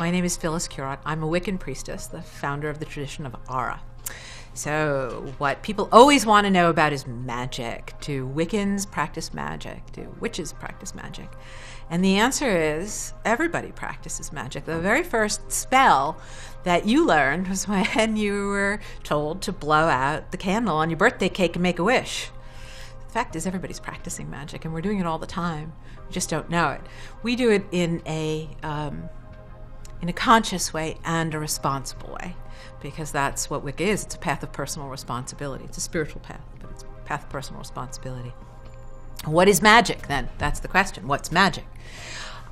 My name is Phyllis I'm a Wiccan priestess, the founder of the tradition of Ara. So what people always want to know about is magic. Do Wiccans practice magic? Do witches practice magic? And the answer is everybody practices magic. The very first spell that you learned was when you were told to blow out the candle on your birthday cake and make a wish. The fact is everybody's practicing magic, and we're doing it all the time. We just don't know it. We do it in a conscious way and a responsible way, because that's what Wicca is. It's a path of personal responsibility. It's a spiritual path, but it's a path of personal responsibility. What is magic, then? That's the question. What's magic?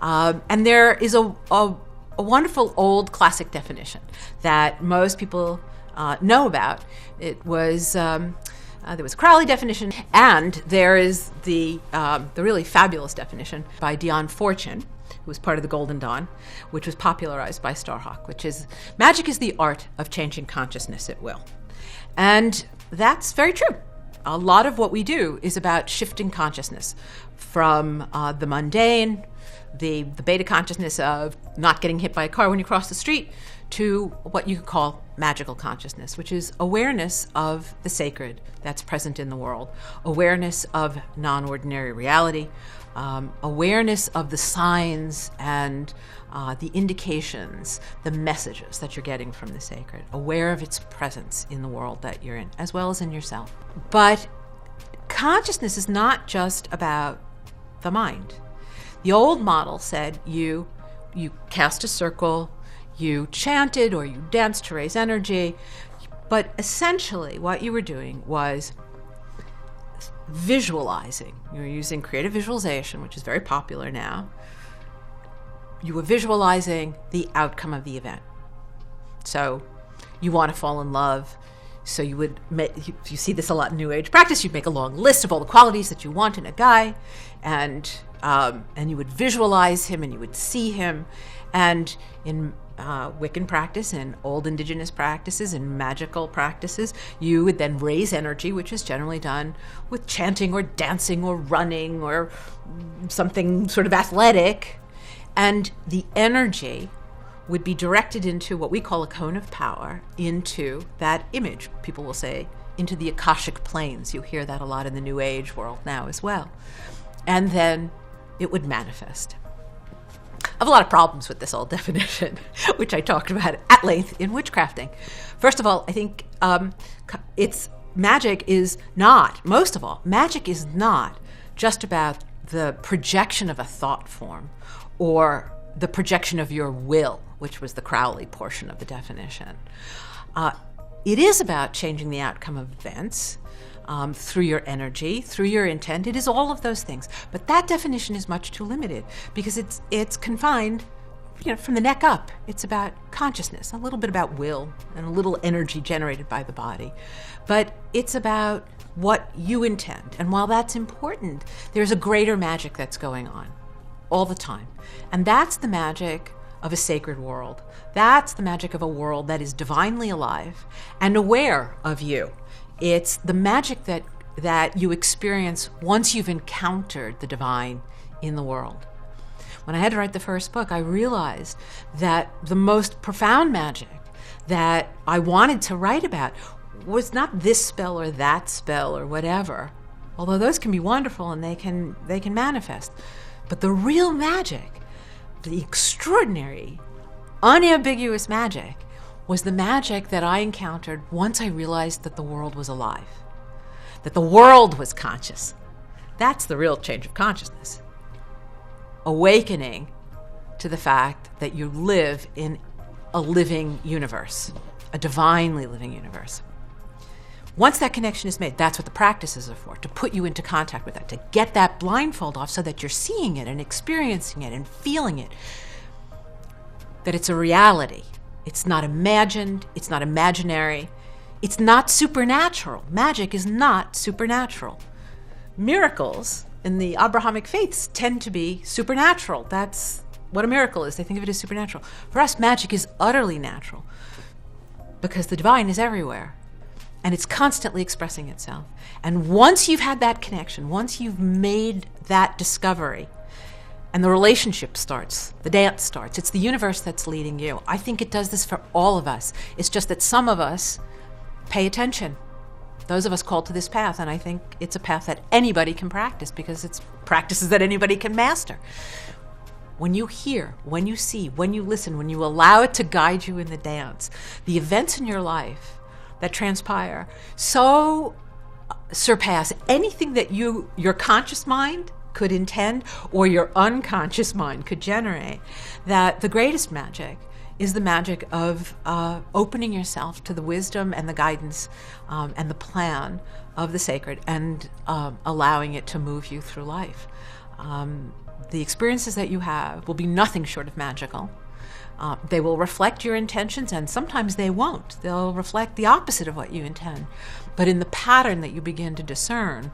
And there is a wonderful old classic definition that most people know about. It was there was a Crowley definition, and there is the really fabulous definition by Dion Fortune, who was part of the Golden Dawn, which was popularized by Starhawk, which is magic is the art of changing consciousness at will. And that's very true. A lot of what we do is about shifting consciousness from the mundane, the beta consciousness of not getting hit by a car when you cross the street, to what you could call magical consciousness, which is awareness of the sacred that's present in the world, awareness of non-ordinary reality, awareness of the signs and the indications, the messages that you're getting from the sacred, aware of its presence in the world that you're in, as well as in yourself. But consciousness is not just about the mind. The old model said you cast a circle, you chanted or you danced to raise energy, but essentially what you were doing was visualizing. You were using creative visualization, which is very popular now. You were visualizing the outcome of the event. So you want to fall in love, so you would you see this a lot in New Age practice. You'd make a long list of all the qualities that you want in a guy, and you would visualize him and you would see him. And in Wiccan practice, in old indigenous practices, in magical practices, you would then raise energy, which is generally done with chanting or dancing or running or something sort of athletic. And the energy would be directed into what we call a cone of power, into that image. People will say, into the Akashic planes. You hear that a lot in the New Age world now as well. And then it would manifest. I have a lot of problems with this old definition, which I talked about at length in witchcrafting. First of all, I think magic is not just about the projection of a thought form or the projection of your will, which was the Crowley portion of the definition. It is about changing the outcome of events through your energy, through your intent. It is all of those things. But that definition is much too limited because it's confined, from the neck up. It's about consciousness, a little bit about will, and a little energy generated by the body. But it's about what you intend. And while that's important, there's a greater magic that's going on all the time. And that's the magic of a sacred world. That's the magic of a world that is divinely alive and aware of you. It's the magic that you experience once you've encountered the divine in the world. When I had to write the first book, I realized that the most profound magic that I wanted to write about was not this spell or that spell or whatever, although those can be wonderful and they can manifest. But the real magic, the extraordinary, unambiguous magic, was the magic that I encountered once I realized that the world was alive, that the world was conscious. That's the real change of consciousness. Awakening to the fact that you live in a living universe, a divinely living universe. Once that connection is made, that's what the practices are for, to put you into contact with that, to get that blindfold off so that you're seeing it and experiencing it and feeling it, that it's a reality. It's not imagined, it's not imaginary, it's not supernatural. Magic is not supernatural. Miracles in the Abrahamic faiths tend to be supernatural. That's what a miracle is. They think of it as supernatural. For us, magic is utterly natural because the divine is everywhere and it's constantly expressing itself. And once you've had that connection, once you've made that discovery, And the relationship starts, the dance starts. It's the universe that's leading you. I think it does this for all of us. It's just that some of us pay attention. Those of us called to this path, and I think it's a path that anybody can practice because it's practices that anybody can master. When you hear, when you see, when you listen, when you allow it to guide you in the dance, the events in your life that transpire so surpass anything that your conscious mind could intend or your unconscious mind could generate, that the greatest magic is the magic of opening yourself to the wisdom and the guidance and the plan of the sacred and allowing it to move you through life. The experiences that you have will be nothing short of magical. They will reflect your intentions, and sometimes they won't. They'll reflect the opposite of what you intend. But in the pattern that you begin to discern,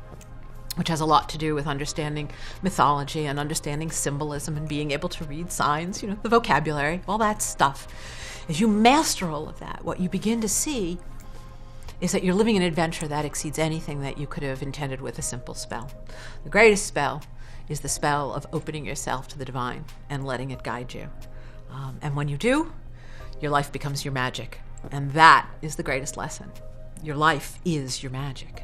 which has a lot to do with understanding mythology and understanding symbolism and being able to read signs, the vocabulary, all that stuff. As you master all of that, what you begin to see is that you're living an adventure that exceeds anything that you could have intended with a simple spell. The greatest spell is the spell of opening yourself to the divine and letting it guide you. And when you do, your life becomes your magic. And that is the greatest lesson. Your life is your magic.